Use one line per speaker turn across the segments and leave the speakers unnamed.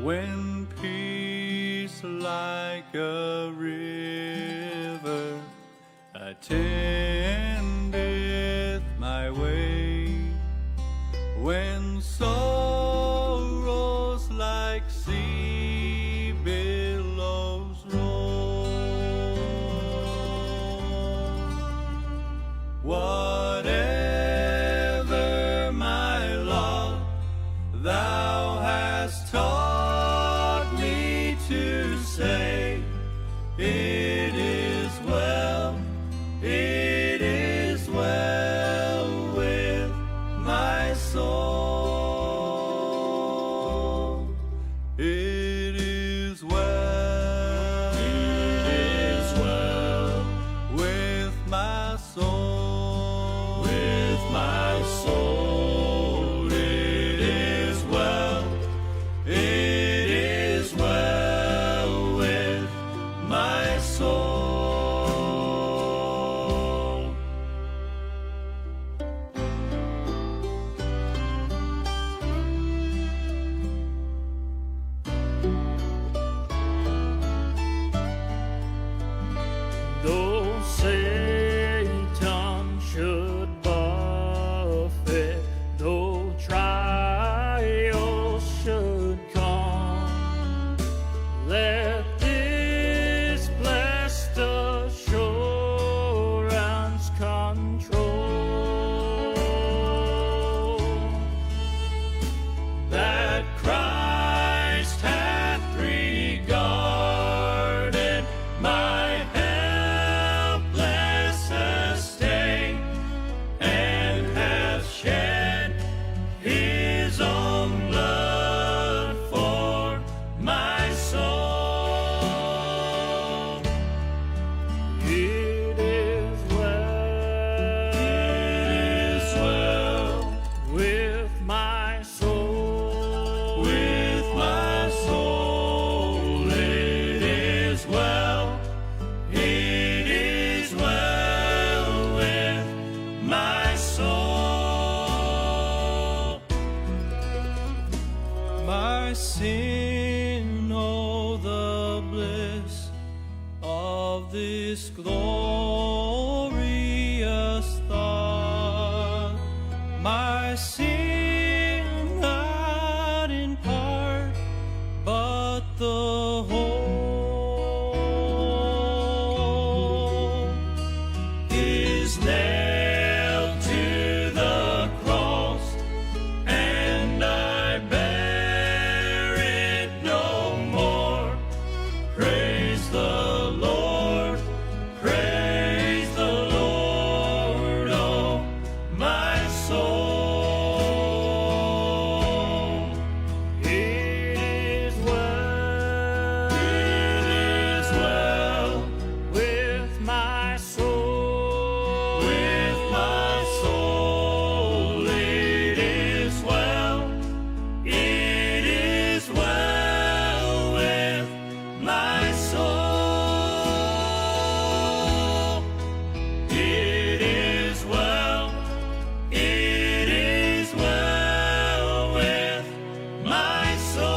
when peace like a river attendeth my way, when sorrows like sea billows roll. Whatever my lot thou hast taught me to say, it is well, it is well with my soul. It is well, it is well with my soul, with my soul. It is well, it is well with my soul.
Though Satan should buffet, though trials should come, let this blessed assurance control, that Christ hath regarded my helpless estate, and hath shed his own blood for my soul. It is well with my soul, with my soul. It is well, it is well with my soul.
My sin, oh, the bliss of this glorious thought. My sin, not in part, but the whole, is nailed to the cross, and I bear it no more. Praise the Lord, praise the Lord, oh my soul.
It is well,
It is well
with my soul,
with my soul. It is well, it is well with my soul. It is well, it is well with my soul.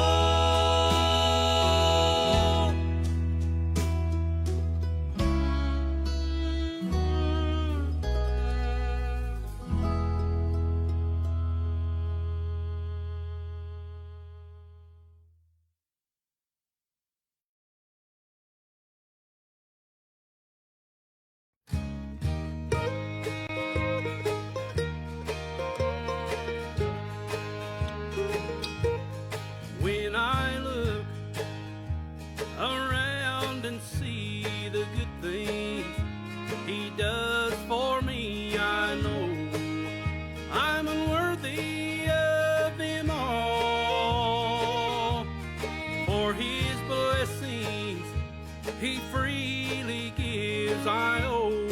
When I look around and see the good things He does for me, I know I'm unworthy of them all. For His blessings He freely gives, I owe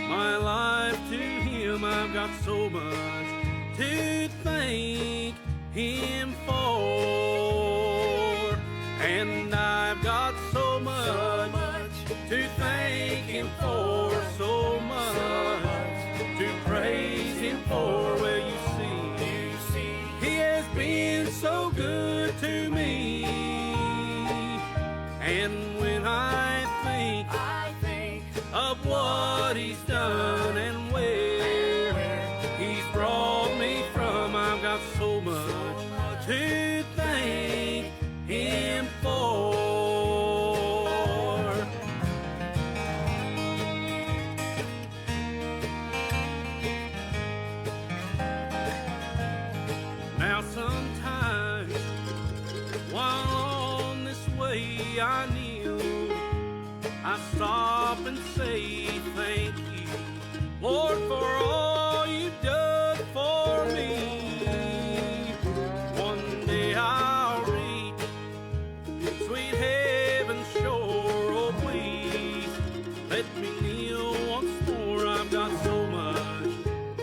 my life to Him. I've got so much to thank Him for, and I've got so much to thank Him for, so much to praise Him for. Well, you see, He has been so good to me. of what he's done and where he's brought me from. I've got so much to thank him for. Now sometimes while on this way I kneel, I stop and say thank you, Lord, for all you've done for me. One day I'll reach sweet heaven's shore. Oh, please let me kneel once more. I've got so much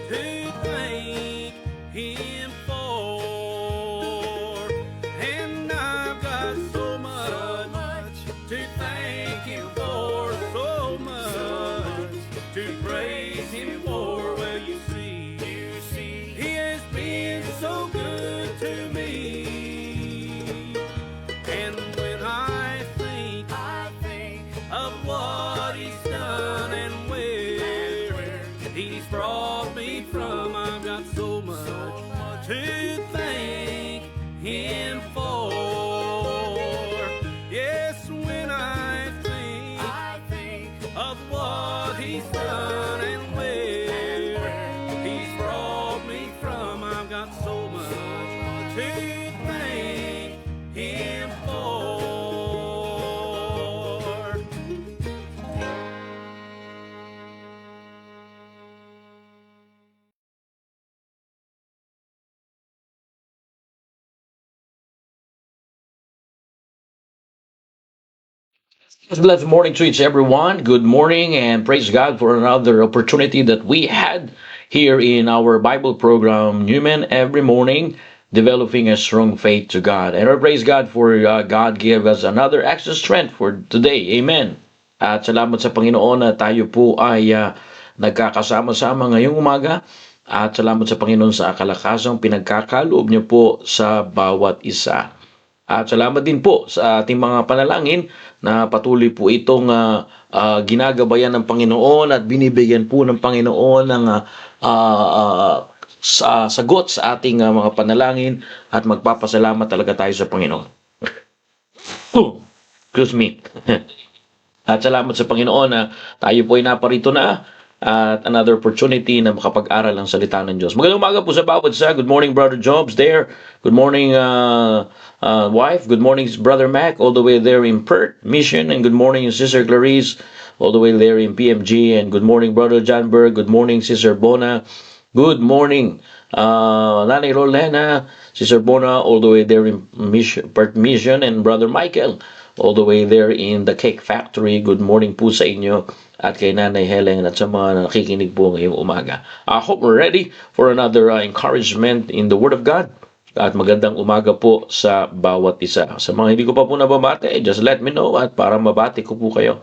to thank him for, and I've got so much to thank him for, so much to praise him for. Well, you see, he has been so good to me. And when I think of what he's done and where he's brought me from, I've got so much to thank him for. Yes, when I think of what he's done and where he's brought me from, I've got so much to thank him for.
Blessed morning to each everyone. Good morning and praise God for another opportunity that we had here in our Bible program, Newman Every Morning, developing a strong faith to God. And I praise God for God give us another extra strength for today. Amen. At salamat sa Panginoon na tayo po ay nagkakasama-sama ngayong umaga. At salamat sa Panginoon sa kalakasang pinagkakaloob niyo po sa bawat isa. At salamat din po sa ating mga panalangin na patuloy po itong ginagabayan ng Panginoon at binibigyan po ng Panginoon ng sagot sa ating mga panalangin, at magpapasalamat talaga tayo sa Panginoon. Excuse me. At salamat sa Panginoon na tayo po ay naparito na at another opportunity na makapag-aral ng salita ng Diyos. Magandang umaga po sa bawat isa. Good morning, Brother Jobs there. Good morning, wife. Good morning, Brother Mac, all the way there in Perth Mission. And good morning, Sister Clarice, all the way there in PMG. And good morning, Brother John Berg. Good morning, Sister Bona. Good morning, Nanay Rolena, Sister Bona, all the way there in Perth Mission. And Brother Michael, all the way there in the Cake Factory. Good morning po sa inyo at kay Nanay Helen at sa mga nakikinig po ngayong umaga. I hope we're ready for another encouragement in the Word of God. At magandang umaga po sa bawat isa. Sa mga hindi ko pa po nababate, just let me know at para mabati ko po kayo.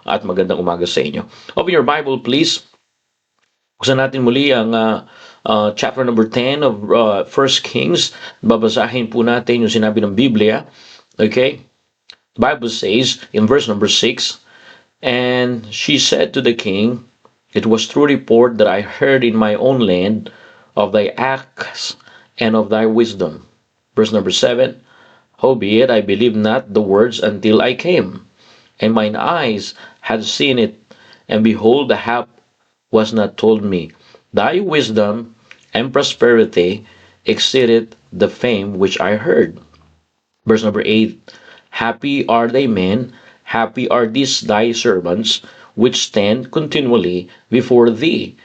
At magandang umaga sa inyo. Open your Bible, please. Buksan natin muli ang chapter number 10 of 1 Kings. Babasahin po natin yung sinabi ng Biblia. Okay? The Bible says in verse number 6, "And she said to the king, It was true report that I heard in my own land of thy acts and of thy wisdom." Verse number 7, "Howbeit I believed not the words until I came, and mine eyes had seen it, and behold, the hap was not told me. Thy wisdom and prosperity exceeded the fame which I heard." Verse number 8, "Happy are they men, happy are these thy servants, which stand continually before thee,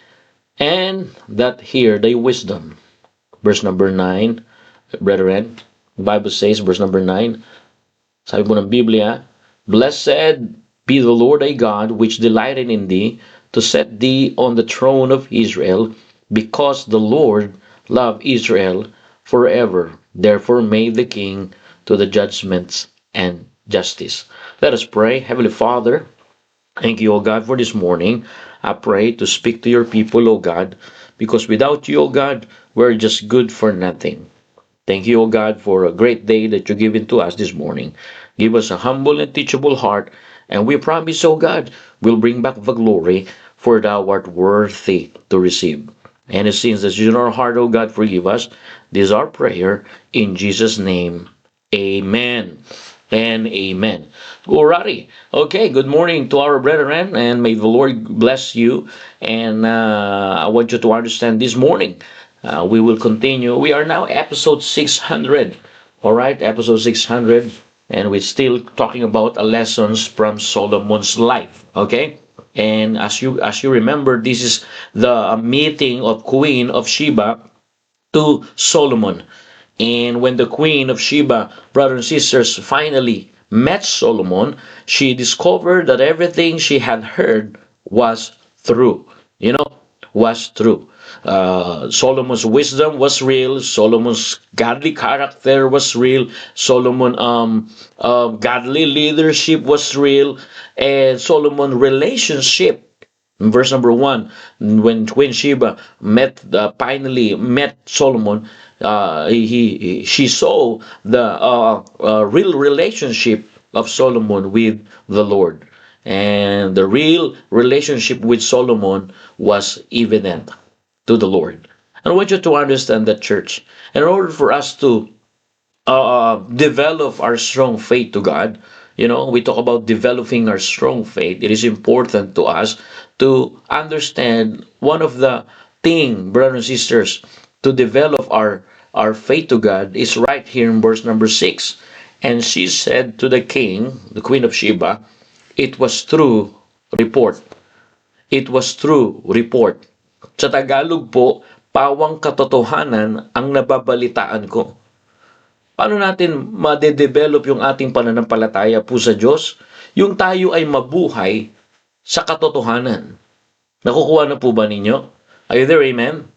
and that hear thy wisdom." Verse number 9, brethren, the Bible says, verse number 9, sabi po ng Biblia, "Blessed be the Lord thy God, which delighted in thee, to set thee on the throne of Israel, because the Lord loved Israel forever. Therefore made the king to the judgments and justice." Let us pray. Heavenly Father, thank you, O God, for this morning. I pray to speak to your people, O God, because without you, O God, we're just good for nothing. Thank you, O God, for a great day that you've given to us this morning. Give us a humble and teachable heart, And we promise, oh God, we'll bring back the glory, for thou art worthy to receive. And it seems that in our heart, oh God, forgive us. This is our prayer in Jesus' name. Amen and amen. Alrighty. Okay, good morning to our brethren, and may the Lord bless you. And I want you to understand this morning, we will continue. We are now episode 600. Alright, episode 600. And we're still talking about lessons from Solomon's life. Okay? And as you remember, this is the meeting of Queen of Sheba to Solomon. And when the Queen of Sheba, brothers and sisters, finally met Solomon, she discovered that everything she had heard was true. Was true. Solomon's wisdom was real. Solomon's godly character was real. Godly leadership was real. And Solomon's relationship, in verse number 1, when Queen Sheba finally met Solomon, she saw the real relationship of Solomon with the Lord. And the real relationship with Solomon was evident to the Lord. And I want you to understand that, church, in order for us to develop our strong faith to God, we talk about developing our strong faith. It is important to us to understand one of the things, brothers and sisters, to develop our faith to God is right here in verse number 6. And she said to the king, the Queen of Sheba, it was true report. It was true report. Sa Tagalog po, pawang katotohanan ang nababalitaan ko. Paano natin ma-develop yung ating pananampalataya po sa Diyos? Yung tayo ay mabuhay sa katotohanan. Nakukuha na po ba ninyo? Are you there, amen?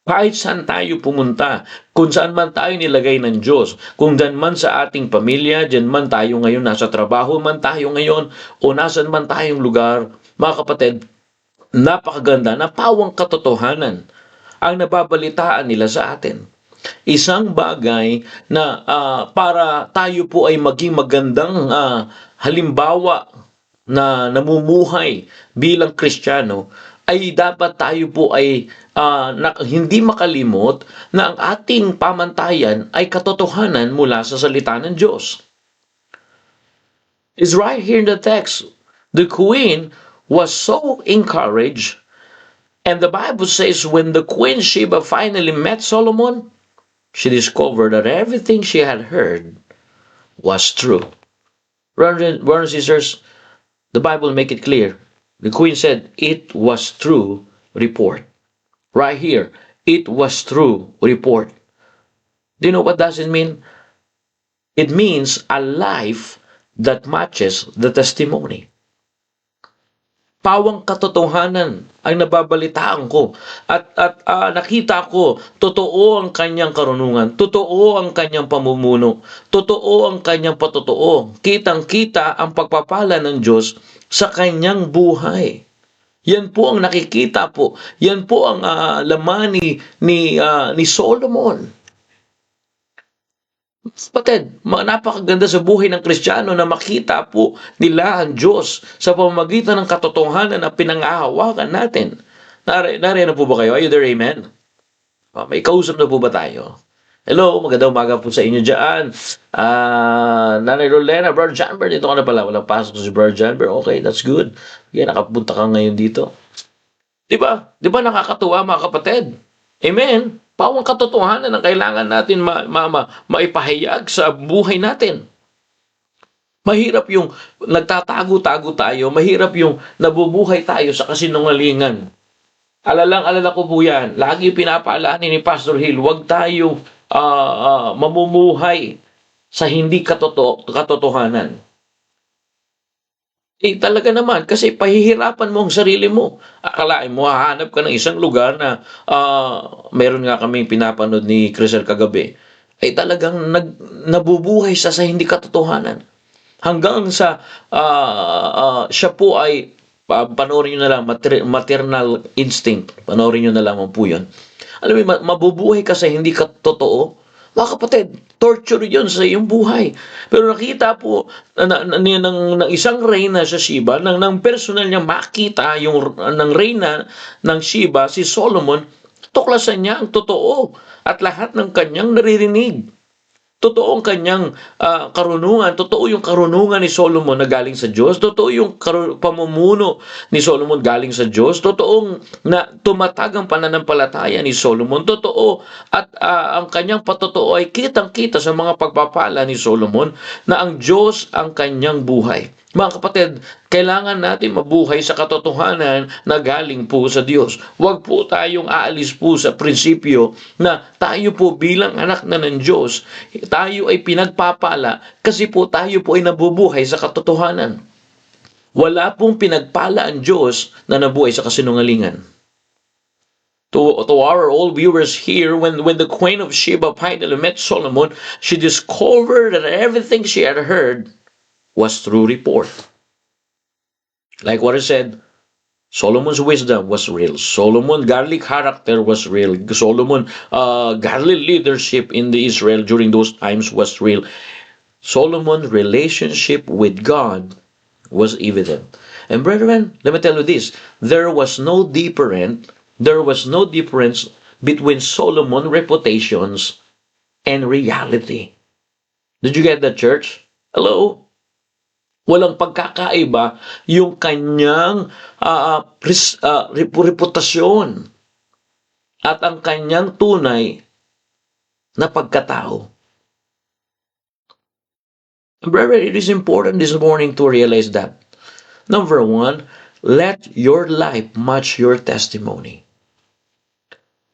Kahit saan tayo pumunta, kung saan man tayo nilagay ng Diyos, kung dyan man sa ating pamilya, dyan man tayo ngayon, nasa trabaho man tayo ngayon, o nasan man tayong lugar, mga kapatid, napakaganda na pawang katotohanan ang nababalitaan nila sa atin. Isang bagay na para tayo po ay maging magandang halimbawa na namumuhay bilang Kristiyano, ay dapat tayo po ay hindi makalimot na ang ating pamantayan ay katotohanan mula sa salita ng Diyos. It's right here in the text. The queen was so encouraged, and the Bible says when the Queen Sheba finally met Solomon, she discovered that everything she had heard was true. Brothers and sisters, the Bible make it clear. The queen said, it was true report. Right here, it was true report. Do you know what does it mean? It means a life that matches the testimony. Pawang katotohanan ang nababalitaan ko at nakita ko, totoo ang kanyang karunungan, totoo ang kanyang pamumuno, totoo ang kanyang patotoo. Kitang-kita ang pagpapala ng Diyos sa kanyang buhay. Yan po ang nakikita po. Yan po ang laman ni Solomon. Kapatid, napakaganda sa buhay ng Kristiyano na makita po nila ang Diyos sa pamamagitan ng katotohanan na pinangahawakan natin. Nariyan na po ba kayo? Are you there? Amen? May kausap na po ba tayo? Hello, magandang umaga po sa inyo dyan. Nanay Rolena, Brother Janber, dito ka na pala. Walang pasok si Brother Janber. Okay, that's good. Okay, nakapunta ka ngayon dito. Diba? Diba nakakatuwa mga kapatid? Amen? Pawang katotohanan ang kailangan natin maipahayag sa buhay natin. Mahirap yung nagtatago-tago tayo. Mahirap yung nabubuhay tayo sa kasinungalingan. Alala ko po yan. Lagi pinapaalala ni Pastor Hill, huwag tayo mamumuhay sa hindi katotohanan. Talaga naman, kasi pahihirapan mo ang sarili mo. Akalain mo, hahanap ka ng isang lugar na meron nga kaming pinapanood ni Crisel kagabi, ay talagang nabubuhay sa hindi katotohanan. Hanggang sa siya po ay, panoorin nyo na lang, maternal instinct, panoorin nyo na lang po yun. Alam mo, mabubuhay ka sa hindi totoo, Mga kapatid, torture yun sa iyong buhay. Pero nakita po ng isang reyna sa Sheba, ng personal niya makita ng reyna ng Sheba, si Solomon, tuklasan niya ang totoo at lahat ng kanyang naririnig. Totoo ang kanyang karunungan. Totoo yung karunungan ni Solomon na galing sa Diyos. Totoo yung pamumuno ni Solomon galing sa Diyos. Totoong na tumatag ang pananampalataya ni Solomon. Totoo at ang kanyang patotoo ay kitang-kita sa mga pagpapala ni Solomon na ang Diyos ang kanyang buhay. Mga kapatid, kailangan natin mabuhay sa katotohanan na galing po sa Diyos. Huwag po tayong aalis po sa prinsipyo na tayo po bilang anak na ng Diyos, tayo ay pinagpapala kasi po tayo po ay nabubuhay sa katotohanan. Wala pong pinagpala ang Diyos na nabuhay sa kasinungalingan. To our old viewers here, when the Queen of Sheba finally met Solomon, she discovered that everything she had heard was true report. Like what I said, Solomon's wisdom was real. Solomon's godly character was real. Solomon godly leadership in the Israel during those times was real. Solomon's relationship with God was evident. And brethren, let me tell you this, there was no difference between Solomon's reputations and reality. Did you get that, church? Hello? Walang pagkakaiba yung kanyang reputasyon at ang kanyang tunay na pagkatao. Brethren, it is important this morning to realize that. Number one, let your life match your testimony.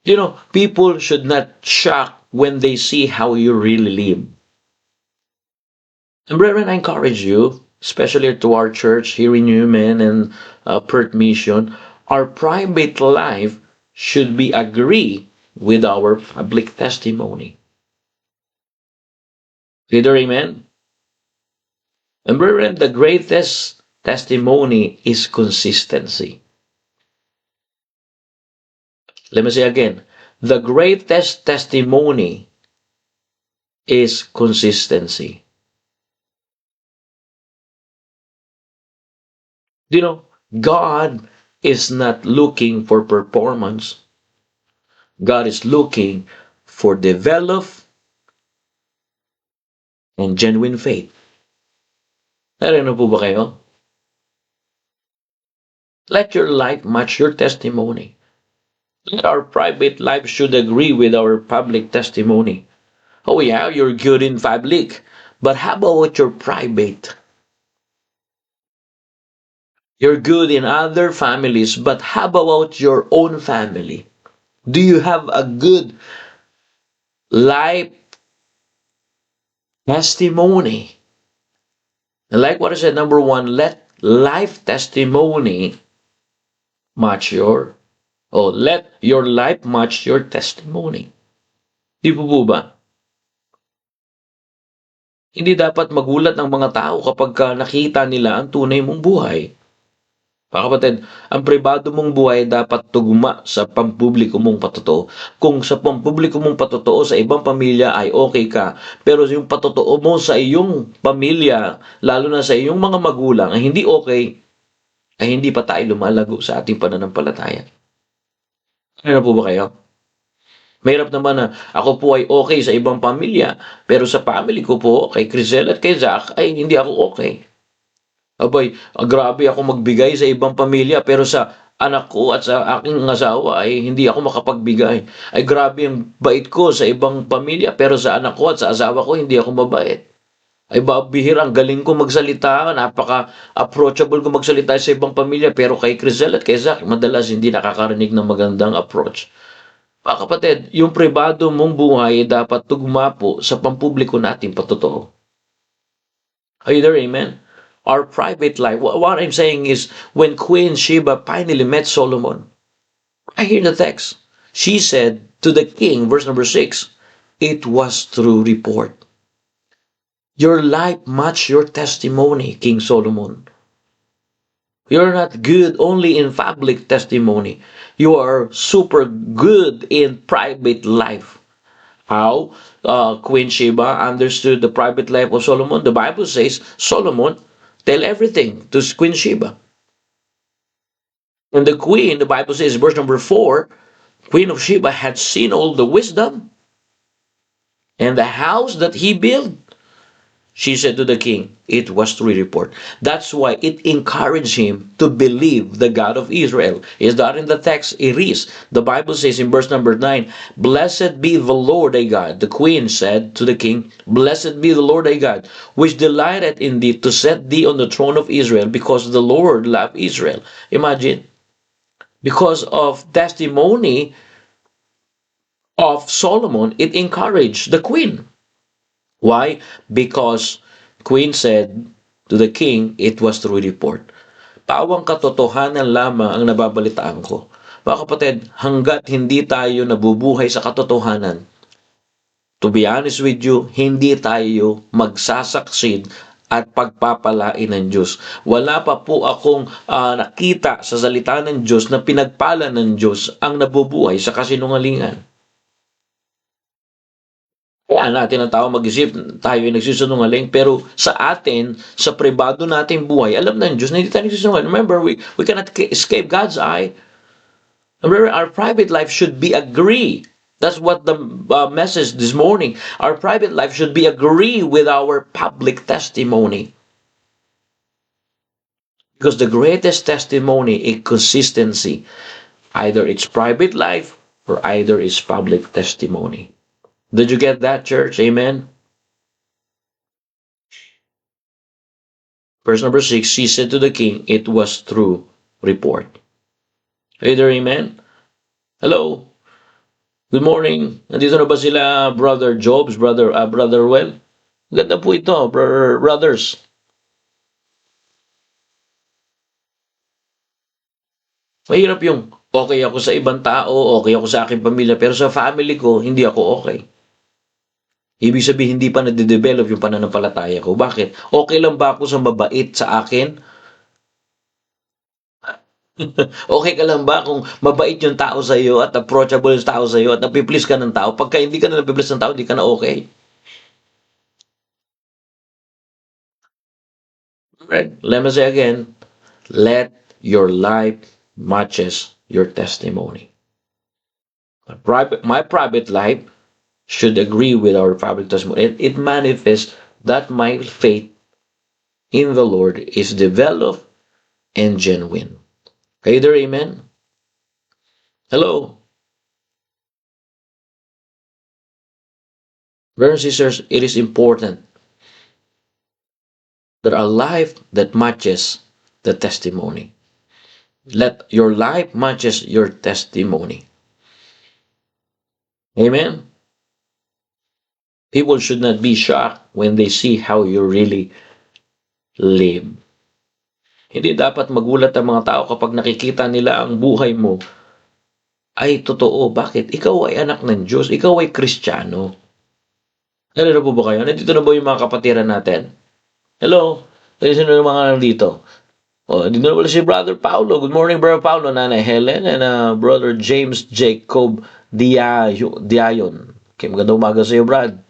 You know, people should not shock when they see how you really live. And brethren, I encourage you, especially to our church here in Newman and Perth Mission, our private life should be agree with our public testimony. Either amen? And brethren, the greatest testimony is consistency. Let me say again, the greatest testimony is consistency. You know, God is not looking for performance. God is looking for develop and genuine faith. Narino po ba kayo? Let your life match your testimony. Let our private life should agree with our public testimony. Oh yeah, you're good in public, but how about your private? You're good in other families, but how about your own family? Do you have a good life testimony? And like what I said, number one, let life testimony let your life match your testimony. Di po ba? Hindi dapat magulat ng mga tao kapag nakita nila ang tunay mong buhay. Mga kapatid, ang pribado mong buhay dapat tugma sa pampubliko mong patotoo. Kung sa pampubliko mong patotoo sa ibang pamilya ay okay ka, pero yung patotoo mo sa iyong pamilya, lalo na sa iyong mga magulang, ay hindi okay, ay hindi pa tayo lumalago sa ating pananampalataya. Ano po ba kayo? Mahirap naman na ako po ay okay sa ibang pamilya, pero sa family ko po, kay Crisel at kay Zach, ay hindi ako okay. Abay, grabe ako magbigay sa ibang pamilya, pero sa anak ko at sa aking asawa ay hindi ako makapagbigay. Ay grabe ang bait ko sa ibang pamilya, pero sa anak ko at sa asawa ko hindi ako mabait. Ay bihir, ang galing ko magsalita, napaka-approachable ko magsalita sa ibang pamilya, pero kay Crisel at kay Zach, madalas hindi nakakarinig ng magandang approach. Mga kapatid, yung pribado mong buhay dapat tugma po sa pampubliko natin patotoo. Are you there? Amen? Our private life. What I'm saying is, when Queen Sheba finally met Solomon, I hear the text. She said to the king, verse number 6, it was true report. Your life matched your testimony, King Solomon. You're not good only in public testimony. You are super good in private life. how Queen Sheba understood the private life of Solomon. The Bible says Solomon tell everything to Queen Sheba. And the queen, the Bible says, verse number 4, Queen of Sheba had seen all the wisdom and the house that he built. She said to the king, it was true report. That's why it encouraged him to believe the God of Israel. Is that in the text? It is. The Bible says in verse number 9, blessed be the Lord thy God. The queen said to the king, blessed be the Lord thy God, which delighted in thee to set thee on the throne of Israel, because the Lord loved Israel. Imagine, because of testimony of Solomon, it encouraged the queen. Why? Because queen said to the king, it was true report. Pawang katotohanan lamang ang nababalitaan ko. Mga kapatid, hanggat hindi tayo nabubuhay sa katotohanan, to be honest with you, hindi tayo magsasaksid at pagpapalain ng Diyos. Wala pa po akong nakita sa salita ng Diyos na pinagpala ng Diyos ang nabubuhay sa kasinungalingan. Kaya natin ang tao mag-isip, tayo ay nagsisinungaling, pero sa atin, sa pribado nating buhay, alam ng Diyos na hindi tayo nagsisinungaling. Remember, we cannot escape God's eye. Remember, our private life should be agree. That's what the message this morning. Our private life should be agree with our public testimony. Because the greatest testimony is consistency. Either it's private life or either it's public testimony. Did you get that, church? Amen? Verse number 6, she said to the king, it was true report. Either amen? Hello? Good morning. Nandito na ba sila, Brother Jobs, Brother Well? Ganda po ito, brothers. Mahirap yung okay ako sa ibang tao, okay ako sa aking pamilya, pero sa family ko, hindi ako okay. Ibig sabihin, hindi pa nade-develop yung pananampalataya ko. Bakit? Okay lang ba ako sa mabait sa akin? Okay ka lang ba kung mabait yung tao sa iyo at approachable yung tao sa iyo at napiplease ka ng tao? Pagka hindi ka na napiplease ng tao, hindi ka na okay. Right? Let me say again, let your life matches your testimony. My private life should agree with our public testimony. It manifests that my faith in the Lord is developed and genuine. Either amen? Hello? Brothers and sisters, it is important that a life that matches the testimony. Let your life matches your testimony. Amen? People should not be shocked when they see how you really live. Hindi dapat magulat ang mga tao kapag nakikita nila ang buhay mo ay totoo. Bakit? Ikaw ay anak ng Diyos. Ikaw ay Kristiyano. Nalala po ba kayo? Nandito na ba yung mga kapatiran natin? Hello? Sino yung mga nandito? Dito na pala si Brother Paulo. Good morning, Brother Paulo. Nanay Helen and Brother James Jacob Diayon. Okay, magandang umaga sa iyo, Brad.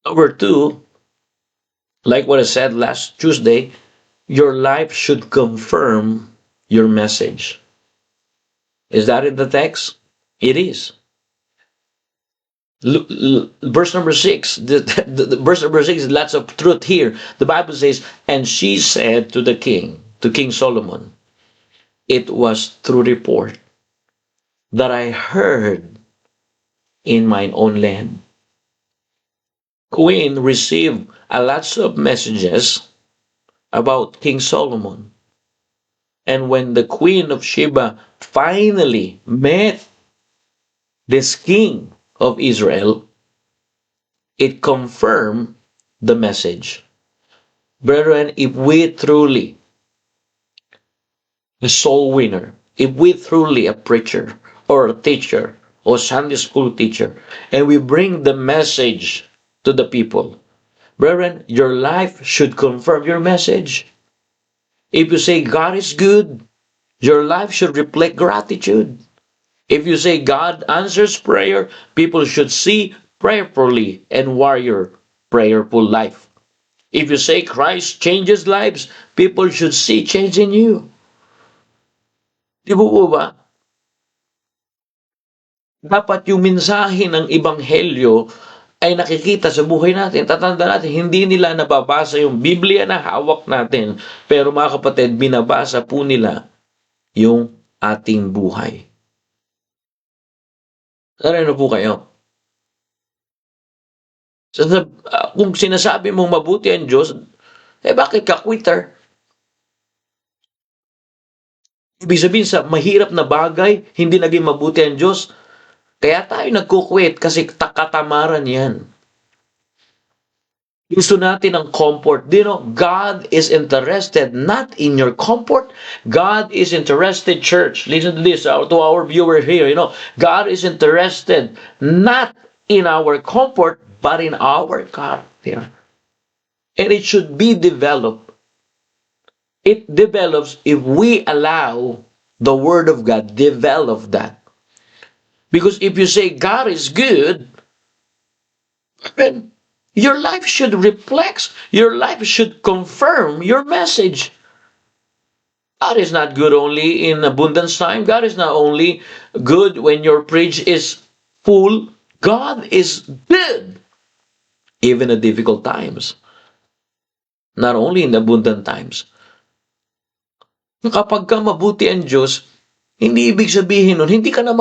Number 2, like what I said last Tuesday, your life should confirm your message. Is that in the text? It is. Verse number 6, verse number 6 is lots of truth here. The Bible says, and she said to the king, to King Solomon, it was true report that I heard in mine own land. Queen received a lots of messages about King Solomon. And when the Queen of Sheba finally met this king of Israel, it confirmed the message. Brethren, if we truly a soul winner, if we truly a preacher or a teacher or Sunday school teacher, and we bring the message to the people, brethren, your life should confirm your message. If you say God is good, your life should reflect gratitude. If you say God answers prayer, people should see prayerfully and warrior prayerful life. If you say Christ changes lives, people should see change in you. Di po ba? Dapat yung mensahe ng Ebanghelyo ay nakikita sa buhay natin. Tatanda natin, hindi nila nababasa yung Biblia na hawak natin. Pero mga kapatid, binabasa po nila yung ating buhay. Ano po kayo? Kung sinasabi mong mabuti ang Diyos, bakit ka quitter? Ibig sabihin sa mahirap na bagay, hindi naging mabuti ang Diyos. Kaya tayo nagkukwit kasi katamaran yan. Gusto natin ng comfort. Do you know, God is interested not in your comfort. God is interested, church. Listen to this, to our viewer here. You know, God is interested not in our comfort, but in our character. And it should be developed. It develops if we allow the Word of God develop that. Because if you say God is good, then your life should reflect, your life should confirm your message. God is not good only in abundance time. God is not only good when your preach is full. God is good even in difficult times. Not only in abundant times. Kapag ka mabuti ang Diyos, hindi ibig sabihin nun, hindi ka na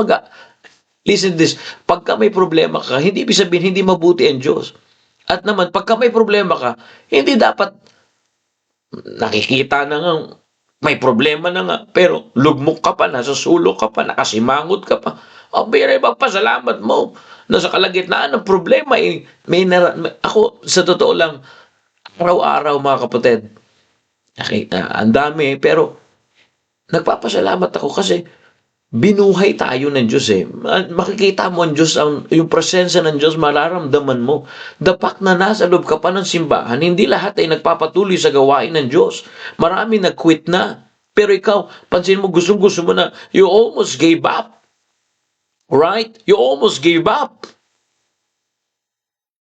listen to this, pagka may problema ka, hindi ibig sabihin, hindi mabuti ang Diyos. At naman, pagka may problema ka, hindi dapat nakikita na nga, may problema na nga, pero lugmok ka pa, nasa sulok ka pa, nakasimangot ka pa. Bira, magpasalamat mo. Nasa kalagitnaan ng problema, ako, sa totoo lang, araw-araw mga kapatid, ang dami, pero nagpapasalamat ako kasi binuhay tayo ng Diyos eh. Makikita mo ang Diyos, yung presensya ng Diyos, mararamdaman mo. The fact na nasa loob ka pa ng simbahan, hindi lahat ay nagpapatuloy sa gawain ng Diyos. Marami nag-quit na. Pero ikaw, pansin mo, gusto mo na, you almost gave up. Right? You almost gave up.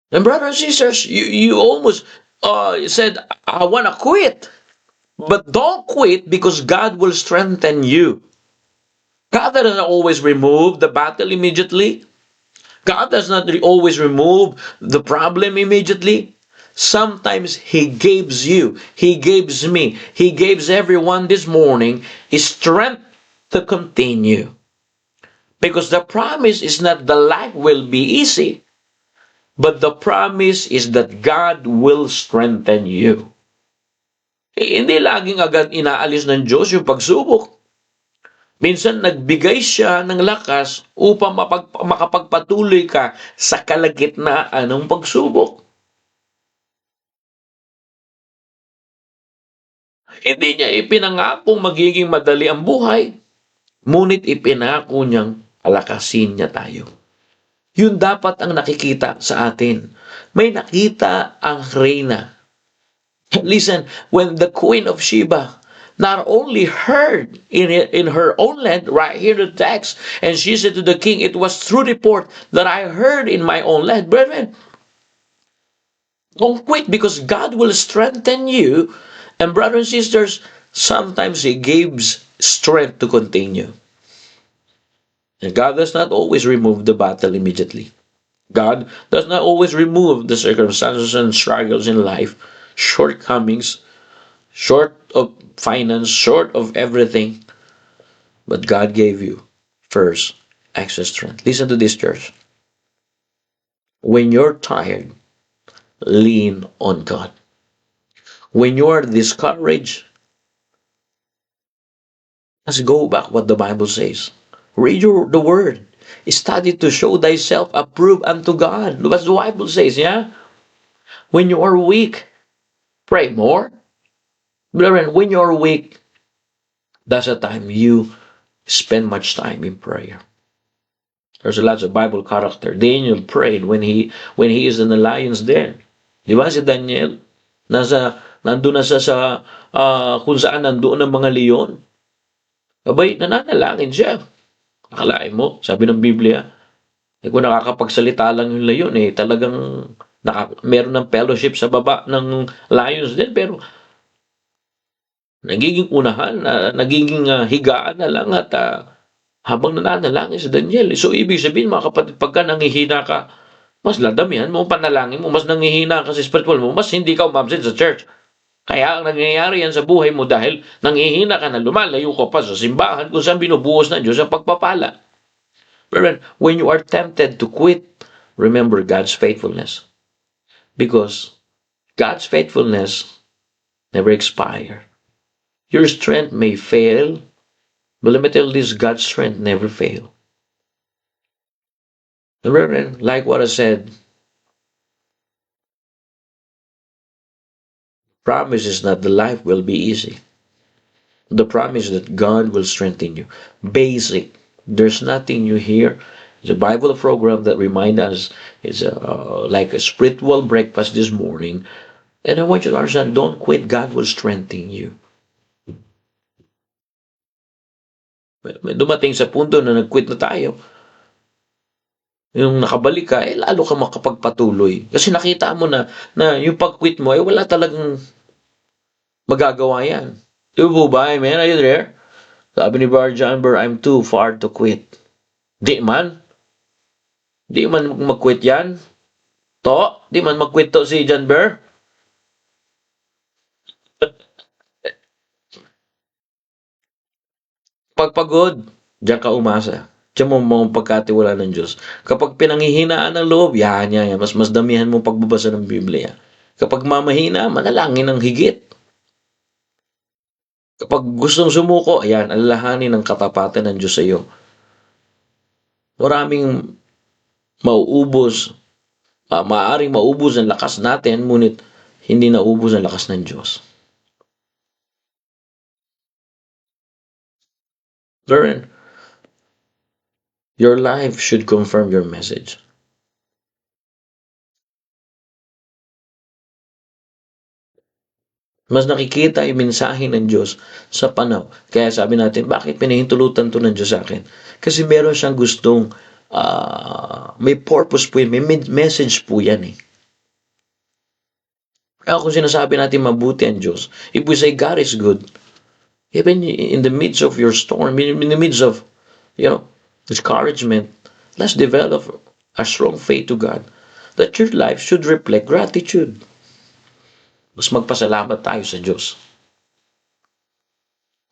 And brothers and sisters, you almost said, I want to quit. But don't quit because God will strengthen you. God does not always remove the battle immediately. God does not always remove the problem immediately. Sometimes He gives you, He gives me, He gives everyone this morning strength to continue. Because the promise is not the life will be easy, but the promise is that God will strengthen you. Hindi laging agad inaalis ng Diyos yung pagsubok. Minsan nagbigay siya ng lakas upang makapagpatuloy ka sa kalagitnaan ng pagsubok. Hindi niya ipinangakong magiging madali ang buhay, ngunit ipinangako niyang alakasin niya tayo. Yun dapat ang nakikita sa atin. May nakita ang reyna. Listen, when the Queen of Sheba not only heard in her own land, right here in the text, and she said to the king, it was true report that I heard in my own land. Brethren, don't quit because God will strengthen you. And brothers and sisters, sometimes He gives strength to continue. And God does not always remove the battle immediately. God does not always remove the circumstances and struggles in life, shortcomings, short of finance, short of everything. But God gave you first extra strength. Listen to this, church. When you're tired, lean on God. When you are discouraged, let's go back what the Bible says. Read the word. Study to show thyself approved unto God. What the Bible says, yeah? When you are weak, pray more. Brethren, when you are weak, that's the time you spend much time in prayer. There's a lot of Bible character. Daniel prayed when he is in the lion's den. Di ba si Daniel? Nandun na sa kung saan nandoon ang mga leon. Abay, nananalangin siya. Akalain mo, sabi ng Biblia, kung nakakapagsalita lang yung leon, talagang meron ng fellowship sa baba ng lions din, pero nagiging unahan, nagiging higaan na lang at habang nananalangin si Daniel. So, ibig sabihin, mga kapatid, pagka nanghihina ka, mas ladamihan mo, panalangin mo, mas nanghihina ka sa spiritual mo, mas hindi ka umabsent sa church. Kaya ang nangyayari yan sa buhay mo dahil nanghihina ka na, lumalayo ka pa sa simbahan kung saan binubuhos ng Diyos ang pagpapala. But when you are tempted to quit, remember God's faithfulness. Because God's faithfulness never expires. Your strength may fail, but let me tell you this, God's strength never fails. Remember, like what I said, promise is not the life will be easy. The promise that God will strengthen you. Basic. There's nothing new here. It's a Bible program that reminds us it's like a spiritual breakfast this morning. And I want you to understand, don't quit. God will strengthen you. May dumating sa punto na nag-quit na tayo. Yung nakabalik ka, lalo ka makapagpatuloy. Kasi nakita mo na yung pag-quit mo, wala talagang magagawa yan. Di ba, amen? Are you there? Sabi ni Brother John Burr, I'm too far to quit. Di man mag-quit yan. Di man mag-quit to si John Burr. Pagpagod, diyan ka umasa. Diyan mo mga pagkatiwala ng Diyos. Kapag pinanghihinaan ng loob, yan. Mas damihan mo pagbabasa ng Biblia. Kapag mamahina, manalangin ng higit. Kapag gustong sumuko, ayan, alalahanin ng katapatan ng Diyos sa iyo. Maraming mauubos, maaaring maubos ang lakas natin, ngunit hindi naubos ang lakas ng Diyos. Learn. Your life should confirm your message. Mas nakikita yung mensahe ng Diyos sa panahon. Kaya sabi natin, bakit pinahintulutan to ng Diyos sa akin? Kasi meron siyang gustong, may purpose po yun, may message po yan eh. Kaya kung sinasabi natin mabuti ang Diyos, if we say God is good, even in the midst of your storm, in the midst of, discouragement, let's develop a strong faith to God that your life should reflect gratitude. Mas magpasalamat tayo sa Diyos.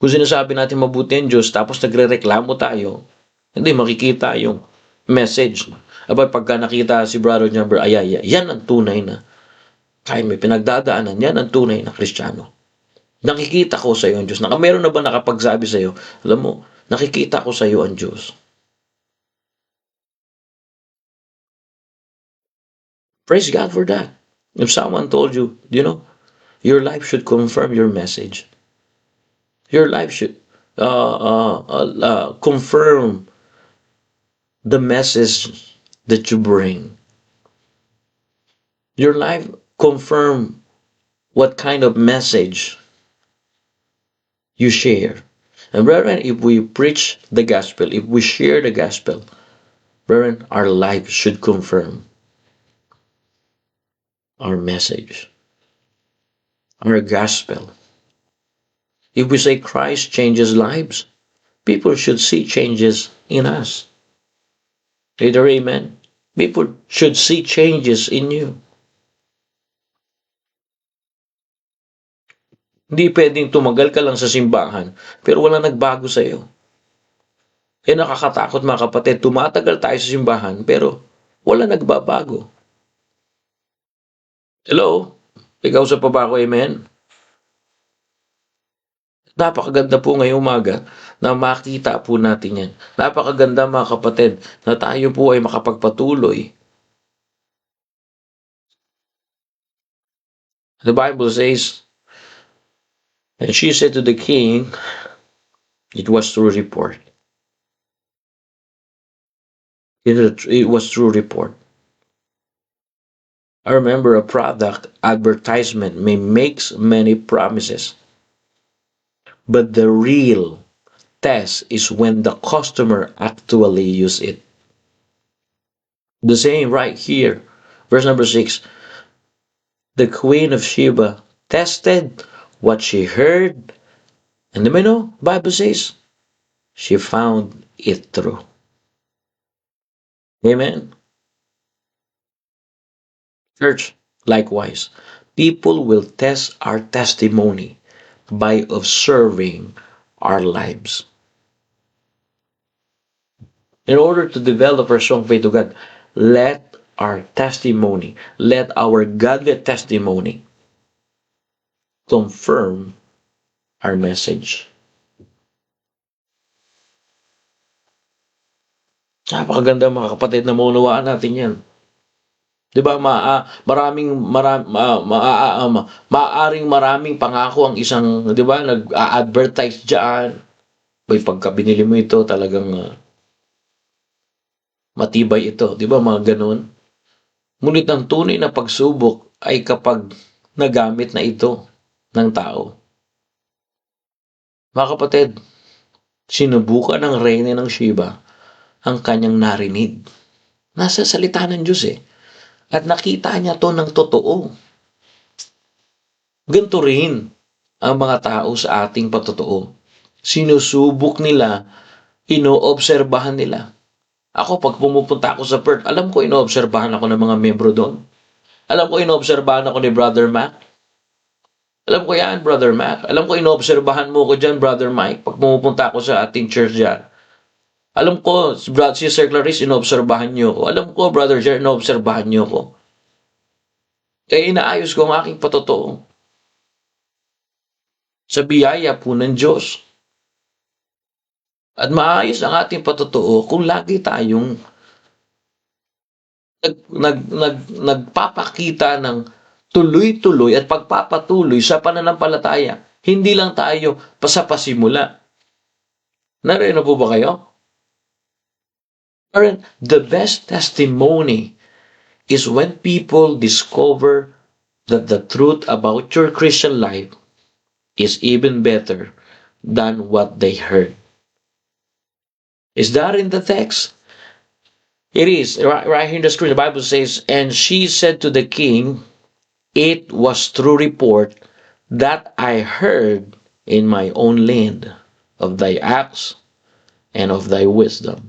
Kung sinasabi natin mabuti ang Diyos, tapos nagre-reklamo tayo, hindi makikita yung message. Aba, pagka nakita si Brother Number, yan ang tunay na, kaya may pinagdadaanan, yan ang tunay na Kristiyano. Nakikita ko sa iyo ang Diyos. Meron na ba nakapagsabi sa iyo? Alam mo, nakikita ko sa iyo ang Diyos. Praise God for that. If someone told you, your life should confirm your message. Your life should confirm the message that you bring. Your life confirm what kind of message you share. And brethren, if we preach the gospel, if we share the gospel, brethren, our life should confirm our message, our gospel. If we say Christ changes lives, people should see changes in us. Either amen. People should see changes in you. Hindi pwedeng tumagal ka lang sa simbahan, pero wala nagbago sa iyo. Nakakatakot mga kapatid, tumatagal tayo sa simbahan, pero wala nagbabago. Hello? Ikaw sa pa ba ako, amen? Napakaganda po ngayong umaga na makita po natin yan. Napakaganda mga kapatid na tayo po ay makapagpatuloy. The Bible says, and she said to the king, it was true report. It was true report. I remember a product advertisement may makes many promises, but the real test is when the customer actually use it. The same right here. Verse number 6. The Queen of Sheba tested what she heard, and Bible says, she found it true. Amen. Church, likewise, people will test our testimony by observing our lives. In order to develop our strong faith to God, let our testimony, let our godly testimony confirm our message. Napakaganda mga kapatid na maunawaan natin yan. 'Di ba? Maaaring maraming pangako ang isang, 'di ba, nag-a-advertise diyan. Boy, pagka binili mo ito, talagang matibay ito, 'di ba? Mga ganoon. Ngunit ang tunay na pagsubok ay kapag nagamit na ito ng tao. Mga kapatid, sinubukan ng reyna ng Sheba ang kanyang narinig. Nasa salita ng Diyos At nakita niya to ng totoo. Ganito rin ang mga tao sa ating patotoo. Sinusubok nila, inoobserbahan nila. Ako, pag pumupunta ako sa Perth, alam ko inoobserbahan ako ng mga membro doon. Alam ko inoobserbahan ako ni Brother Mac. Alam ko yan, Brother Mac. Alam ko inoobserbahan mo ko dyan, Brother Mike, pag pumupunta ako sa ating church dyan. Alam ko, si Sir Clarice, inoobserbahan niyo ko. Alam ko, Brother Jer, inoobserbahan niyo ko. Kaya inaayos ko ang aking patotoo. Sa biyaya po ng Diyos. At maayos ang ating patotoo kung lagi tayong nagpapakita ng tuloy-tuloy at pagpapatuloy sa pananampalataya. Hindi lang tayo pasimula. Narino po ba kayo? The best testimony is when people discover that the truth about your Christian life is even better than what they heard. Is that in the text? It is. Right here in the screen, the Bible says, and she said to the king, it was true report that I heard in my own land of thy acts and of thy wisdom.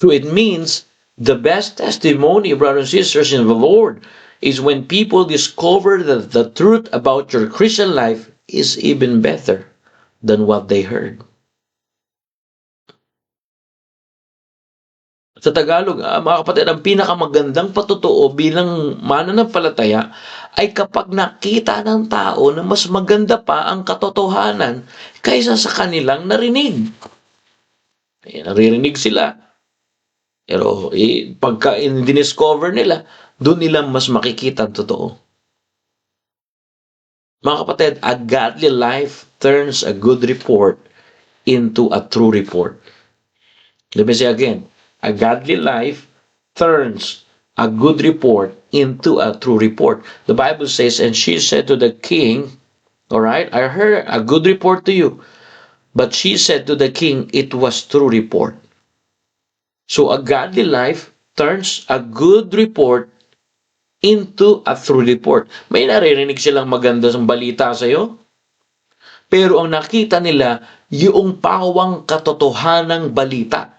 So it means the best testimony, brothers and sisters, in the Lord is when people discover that the truth about your Christian life is even better than what they heard. Sa Tagalog, mga kapatid, ang pinakamagandang patotoo bilang mananampalataya ay kapag nakita ng tao na mas maganda pa ang katotohanan kaysa sa kanilang narinig. Naririnig sila. Pero pagka diniscover nila, doon nila mas makikita ang totoo. Mga kapatid, a godly life turns a good report into a true report. Let me say again, a godly life turns a good report into a true report. The Bible says, and she said to the king, all right, I heard a good report to you. But she said to the king, it was true report. So a godly life turns a good report into a true report. May naririnig silang maganda ng balita sa'yo, pero ang nakita nila, yung pawang katotohanang balita.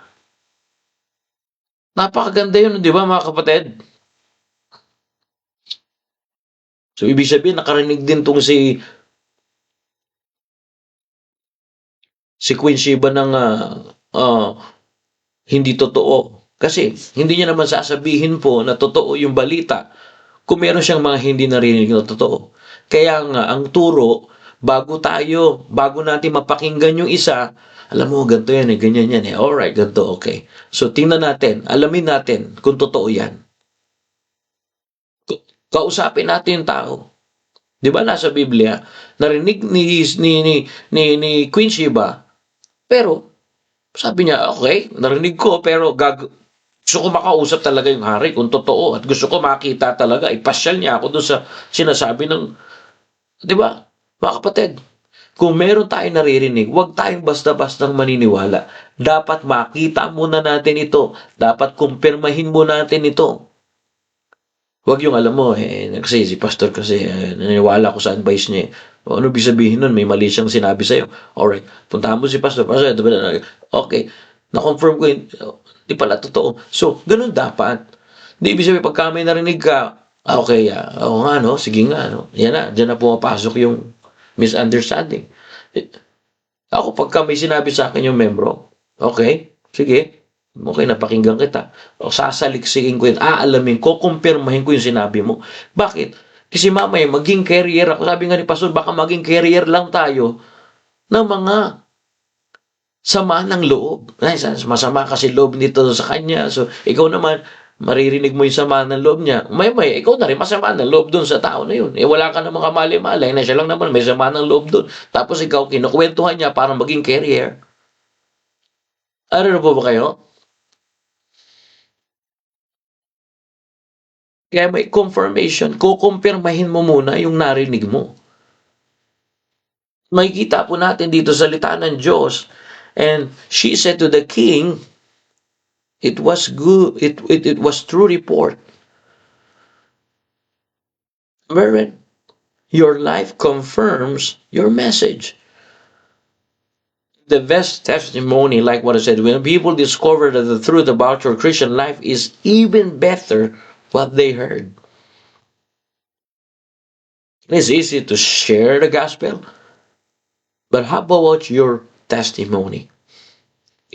Napakaganda yun, di ba mga kapatid? So ibig sabihin, nakarinig din tong si Queen Sheba ng hindi totoo. Kasi hindi niya naman sasabihin po na totoo yung balita kung meron siyang mga hindi narinig na totoo. Kaya nga, ang turo, bago natin mapakinggan yung isa, alam mo, ganito yan ganyan yan Alright, ganito, okay. So, tingnan natin, alamin natin kung totoo yan. Kausapin natin yung tao. Di ba nasa Biblia, narinig ni Queen Sheba, pero, sabi niya, okay, narinig ko, pero gusto ko makausap talaga yung hari kung totoo at gusto ko makita talaga, ipasyal niya ako doon sa sinasabi ng, di ba, mga kapatid, kung meron tayong naririnig, huwag tayong basta-bastang maniniwala. Dapat makita muna natin ito. Dapat kumpirmahin muna natin ito. Huwag yung alam mo, kasi si pastor kasi naniniwala ko sa advice niya. O, ano ibig sabihin nun? May mali siyang sinabi sa'yo. Alright, puntahan mo si pastor. Okay, na-confirm ko yun. Di pala totoo. So, ganun dapat. Di ibig sabihin, pagka may narinig ka, okay, oo nga, no? Sige nga, no? Yan na, dyan na pumapasok yung misunderstanding. Ako, pagka may sinabi sa akin yung membro, okay, sige, okay, napakinggan kita. O, sasaliksikin ko yun, aalamin ko, kumpirmahin ko yung sinabi mo. Bakit? Kasi mamaya, maging carrier ako. Sabi nga ni Pastor, baka maging carrier lang tayo ng mga sama ng loob. Ay, masama kasi loob nito sa kanya. So, ikaw naman, maririnig mo yung sama ng loob niya. May, ikaw na rin masama ng loob doon sa tao na yun. Wala ka namang kamali-malay na siya lang naman may sama ng loob doon. Tapos ikaw, kinukwentuhan niya para maging carrier. Ano po ba kayo? Kaya may confirmation. Kukumpirmahin mo muna yung narinig mo. Makikita po natin dito sa salita ng Diyos. And she said to the king, it was good, it was true report. Wherein your life confirms your message. The best testimony, like what I said, when people discover that the truth about your Christian life is even better what they heard. It's easy to share the gospel, but how about your testimony?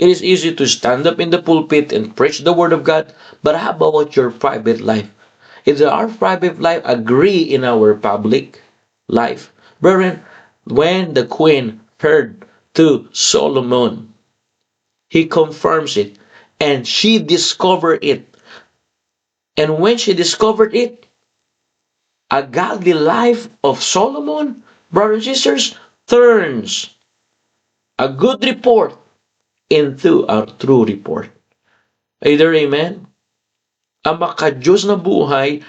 It is easy to stand up in the pulpit and preach the word of God, but how about your private life? Is our private life agree in our public life? Brethren, when the queen heard to Solomon, he confirms it, and she discovered it. And when she discovered it, a godly life of Solomon, brothers and sisters, turns a good report into a true report. Either amen? Ang makadiyos na buhay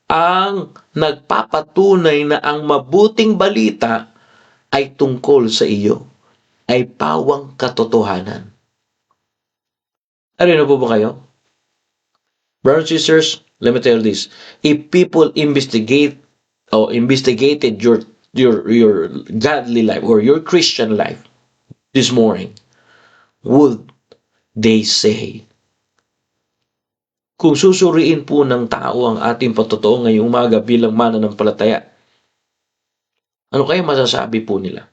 ang nagpapatunay na ang mabuting balita ay tungkol sa iyo, ay pawang katotohanan. Ano po ba kayo? Brothers and sisters, let me tell you this. If people investigated your godly life or your Christian life this morning, would they say? Kung susuriin po ng tao ang ating patotoo ngayong umaga bilang mananampalataya, ano kaya masasabi po nila?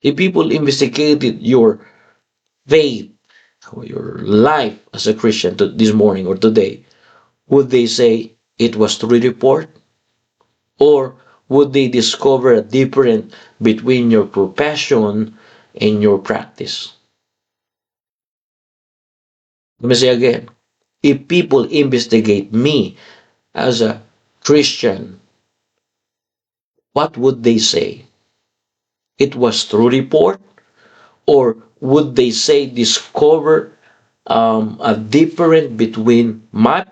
If people investigated your faith or your life as a Christian this morning or today, would they say it was true report? Or would they discover a difference between your profession and your practice? Let me say again, if people investigate me as a Christian, what would they say? It was true report? Or would they say discover a difference between my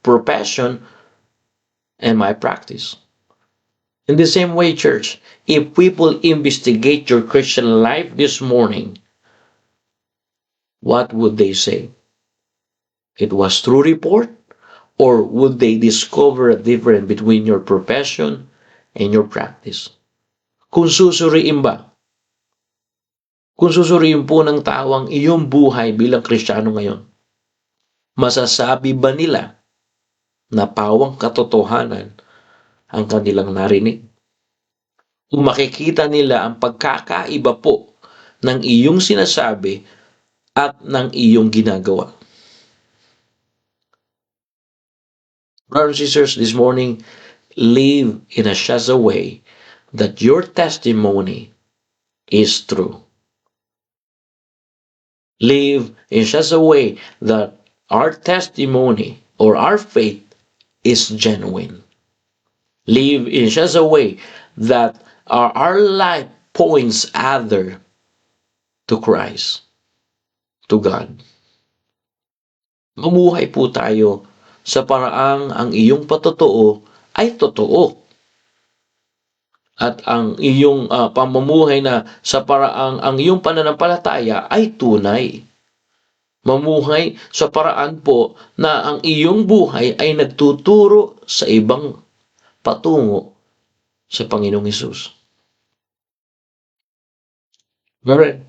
profession and my practice? In the same way, church, if people investigate your Christian life this morning, what would they say? It was true report? Or would they discover a difference between your profession and your practice? Kung susuriin ba? Kung susuriin po ng tao ang iyong buhay bilang Kristiyano ngayon, masasabi ba nila na pawang katotohanan ang kanilang narinig? Kung makikita nila ang pagkakaiba po ng iyong sinasabi at ng iyong ginagawa. Brothers and sisters, this morning, live in such a way that your testimony is true. Live in such a way that our testimony or our faith is genuine. Live in such a way that our life points other to Christ, to God. Mamuhay po tayo sa paraang ang iyong patotoo ay totoo. at ang iyong pamumuhay na sa paraang ang iyong pananampalataya ay tunay. Mamuhay sa paraan po na ang iyong buhay ay nagtuturo sa ibang patungo sa Panginoong Hesus. Alright.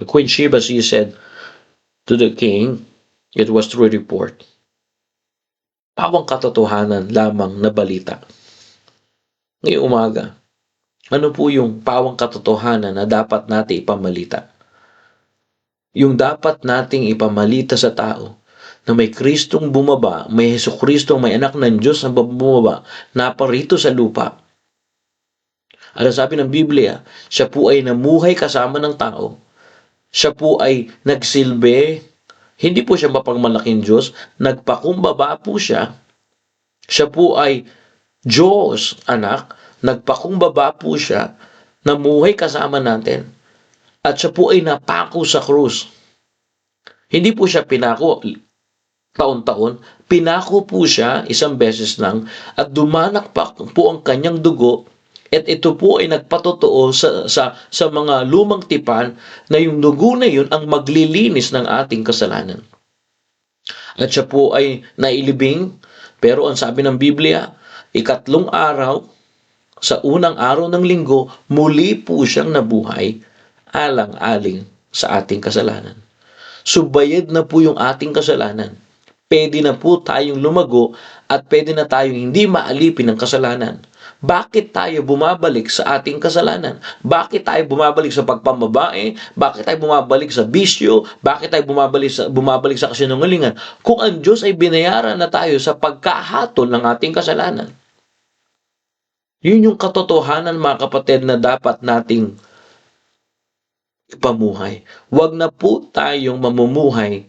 The Queen Sheba, she said to the king, it was true report. Pawang katotohanan lamang na balita. Ngayong umaga, ano po yung pawang katotohanan na dapat natin ipamalita? Yung dapat nating ipamalita sa tao na may Kristong bumaba, may Jesucristong, may anak ng Diyos na bumaba, naparito sa lupa. At sabi ng Biblia, siya po ay namuhay kasama ng tao. Siya po ay nagsilbi, hindi po siya mapagmalaking Diyos, nagpakumbaba po siya. Siya po ay Diyos, anak, nagpakumbaba po siya, namuhay kasama natin, at siya po ay napako sa krus. Hindi po siya pinako taon-taon, pinako po siya isang beses lang, at dumanak pa po ang kanyang dugo, at ito po ay nagpatotoo sa mga lumang tipan na yung dugo na yun ang maglilinis ng ating kasalanan. At siya po ay nailibing, pero ang sabi ng Biblia, ikatlong araw, sa unang araw ng linggo, muli po siyang nabuhay, alang-aling sa ating kasalanan. Subayad na po yung ating kasalanan. Pwede na po tayong lumago at pwede na tayong hindi maalipin ng kasalanan. Bakit tayo bumabalik sa ating kasalanan? Bakit tayo bumabalik sa pagpambabae? Bakit tayo bumabalik sa bisyo? Bakit tayo bumabalik sa kasinungalingan? Kung ang Diyos ay binayaran na tayo sa pagkahatol ng ating kasalanan. Yun yung katotohanan, mga kapatid, na dapat nating ipamuhay. Huwag na po tayong mamumuhay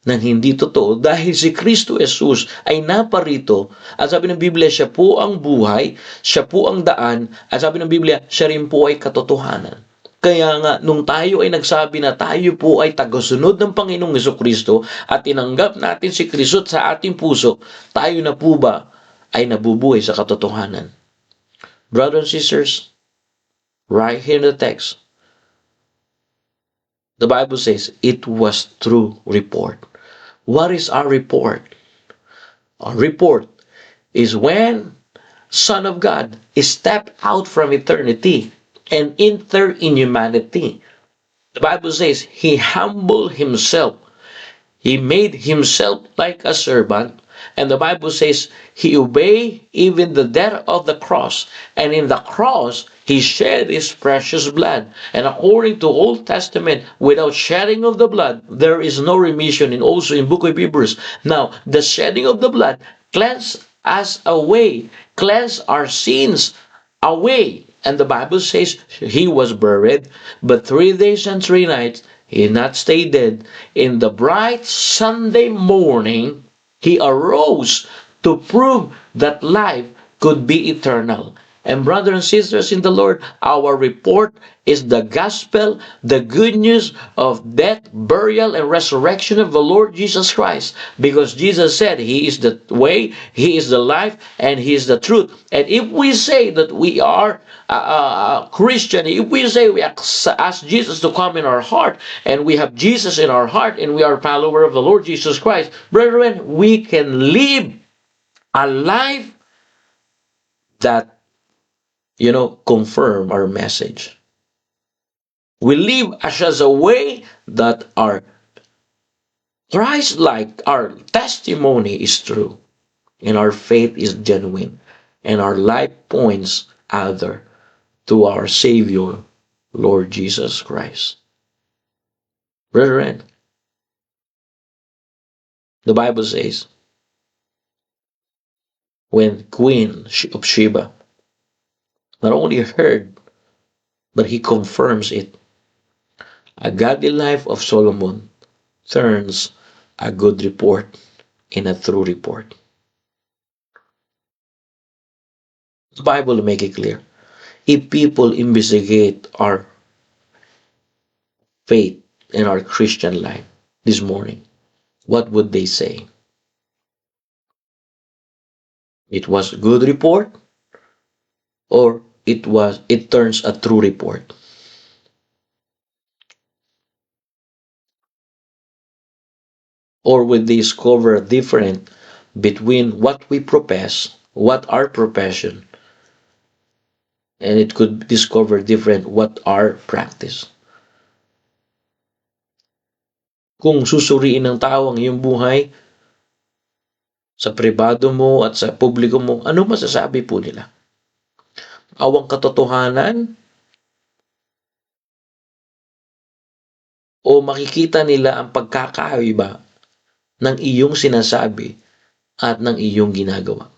ng hindi totoo dahil si Kristo Jesus ay naparito at sabi ng Biblia, siya po ang buhay, siya po ang daan, at sabi ng Biblia, siya rin po ay katotohanan. Kaya nga, nung tayo ay nagsabi na tayo po ay tagasunod ng Panginoong Jesucristo at tinanggap natin si Kristo sa ating puso, tayo na po ba ay nabubuhay sa katotohanan? Brothers and sisters, right here in the text, the Bible says, it was true report. What is our report? Our report is when Son of God stepped out from eternity and entered in humanity. The Bible says, He humbled Himself. He made Himself like a servant. And the Bible says, He obeyed even the death of the cross. And in the cross, He shed His precious blood. And according to Old Testament, without shedding of the blood, there is no remission. And also in Book of Hebrews. Now, the shedding of the blood cleanse us away, cleanse our sins away. And the Bible says, He was buried, but 3 days and 3 nights, He not stayed dead. In the bright Sunday morning, He arose to prove that life could be eternal. And brothers and sisters in the Lord, our report is the gospel, the good news of death, burial, and resurrection of the Lord Jesus Christ. Because Jesus said He is the way, He is the life, and He is the truth. And if we say that we are Christian, if we say we ask Jesus to come in our heart, and we have Jesus in our heart, and we are a follower of the Lord Jesus Christ, brethren, we can live a life that confirm our message. We live as a way that our Christ-like, our testimony is true, and our faith is genuine, and our life points other to our Savior, Lord Jesus Christ. Brethren, the Bible says, when Queen of Sheba not only heard, but he confirms it. A godly life of Solomon turns a good report in a true report. The Bible will make it clear. If people investigate our faith and our Christian life this morning, what would they say? It was a good report, or it turns a true report. Or we discover a difference between what we profess, what our profession, and it could discover different what our practice. Kung susuriin ng tao ang iyong buhay, sa pribado mo at sa publiko mo, ano masasabi po nila? Awang katotohanan o makikita nila ang pagkakaiba ng iyong sinasabi at ng iyong ginagawa?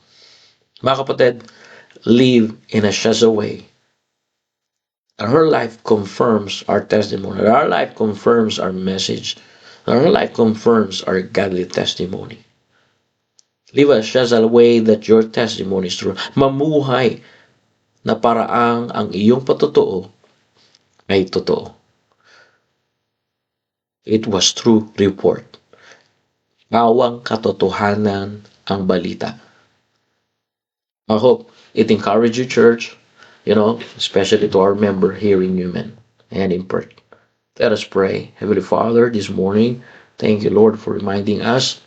Mga kapatid, live in a Shaza way. Our life confirms our testimony. Our life confirms our message. Our life confirms our godly testimony. Live a Shaza way that your testimony is true. Mamuhay na paraang ang iyong patotoo ay totoo. It was true report. Awang katotohanan ang balita. I hope it encouraged you, church, especially to our member here in Newman and in Perth. Let us pray. Heavenly Father, this morning, thank you, Lord, for reminding us.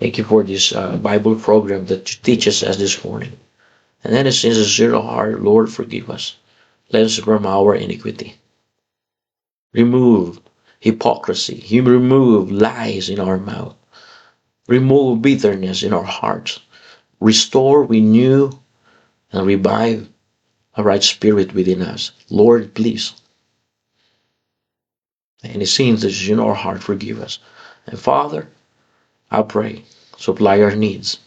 Thank you for this Bible program that you teach us this morning. And then, since a sincere heart, Lord, forgive us. Cleanse us from our iniquity. Remove hypocrisy. Remove lies in our mouth. Remove bitterness in our hearts. Restore, renew, and revive a right spirit within us. Lord, please. Any sins that is in our heart, forgive us. And Father, I pray, supply our needs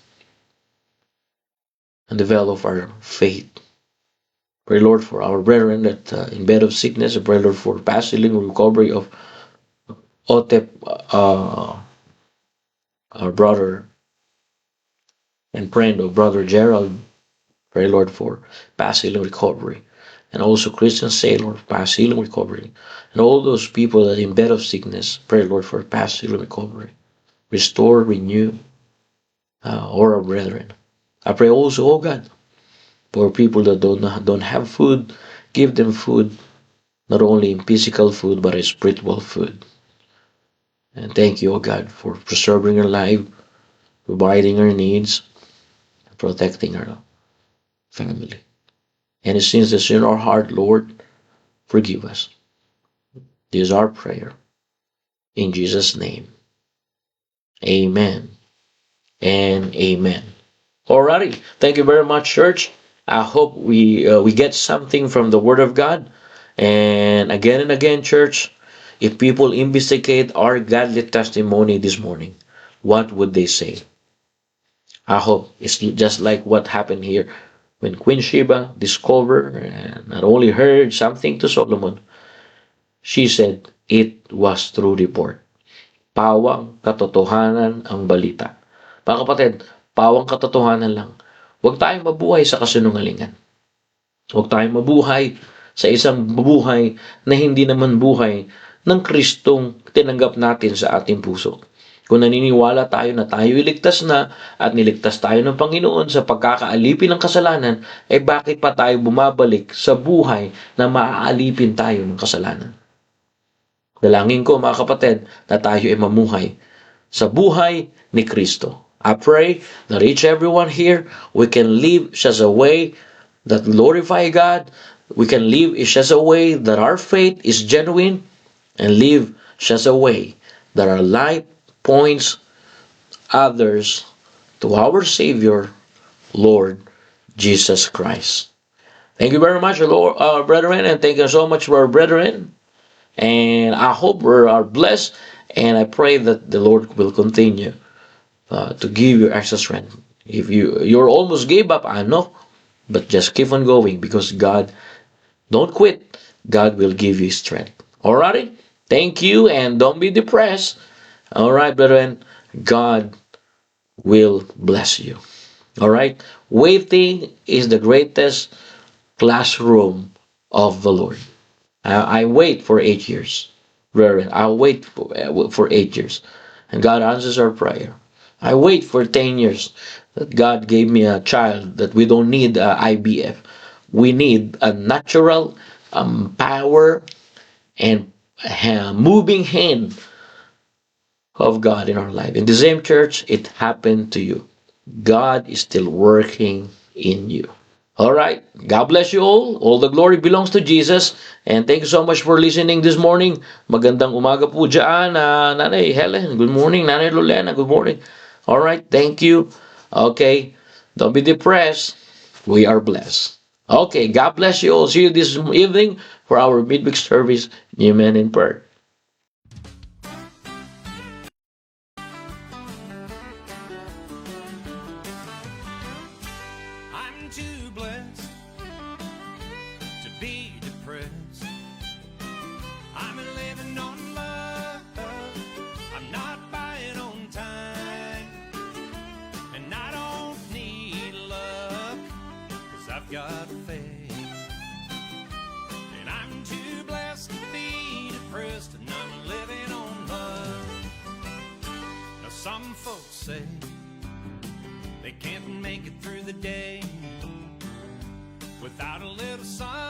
and develop our faith. Pray, Lord, for our brethren that in bed of sickness. I pray, Lord, for fast healing and recovery of Otep, our brother and friend of Brother Gerald. Pray, Lord, for fast healing recovery. And also Christian Sailor, fast healing recovery. And all those people that in bed of sickness, pray, Lord, for fast healing recovery. Restore, renew all our brethren. I pray also, oh God, for people that don't have food, give them food, not only in physical food, but in spiritual food. And thank you, oh God, for preserving our life, providing our needs, and protecting our family. Any sins that's in our heart, Lord, forgive us. This is our prayer. In Jesus' name. Amen and amen. Alrighty. Thank you very much, church. I hope we get something from the Word of God. And again, church, if people investigate our godly testimony this morning, what would they say? I hope it's just like what happened here when Queen Sheba discovered and not only heard something to Solomon, she said it was true report. Pawang katotohanan ang balita. Mga kapatid, pawang katotohanan lang. Huwag tayong mabuhay sa kasinungalingan. Huwag tayong mabuhay sa isang buhay na hindi naman buhay ng Kristong tinanggap natin sa ating puso. Kung naniniwala tayo na tayo iligtas na at niligtas tayo ng Panginoon sa pagkakaalipin ng kasalanan, bakit pa tayo bumabalik sa buhay na maaalipin tayo ng kasalanan? Dalangin ko, mga kapatid, na tayo ay mamuhay sa buhay ni Kristo. I pray that each everyone here, we can live as a way that glorify God. We can live as a way that our faith is genuine, and live as a way that our life points others to our Savior, Lord Jesus Christ. Thank you very much, Lord, brethren, and thank you so much for our brethren. And I hope we are blessed, and I pray that the Lord will continue to give you extra strength. If you're almost gave up, I know, but just keep on going, because God, don't quit. God will give you strength. Alrighty? Thank you, and don't be depressed. Alright, brethren, God will bless you. Alright? Waiting is the greatest classroom of the Lord. I wait for 8 years. Brethren, I wait for 8 years. And God answers our prayer. I wait for 10 years. that God gave me a child, that we don't need IVF. We need a natural power and moving hand of God in our life. In the same church, it happened to you. God is still working in you. All right. God bless you all. All the glory belongs to Jesus. And thank you so much for listening this morning. Magandang umaga po dyan, Nanay Helen. Good morning. Nanay Lolena. Good morning. All right. Thank you. Okay. Don't be depressed. We are blessed. Okay. God bless you all. See you this evening for our midweek service, New Men in Prayer.
I'm too blessed to be depressed. I'm living on love. I'm not buying on time. And I don't need luck, 'cause I've got faith. And I'm too blessed to be depressed, and I'm living on love. Now some folks say they can't make it through the day without a little sun.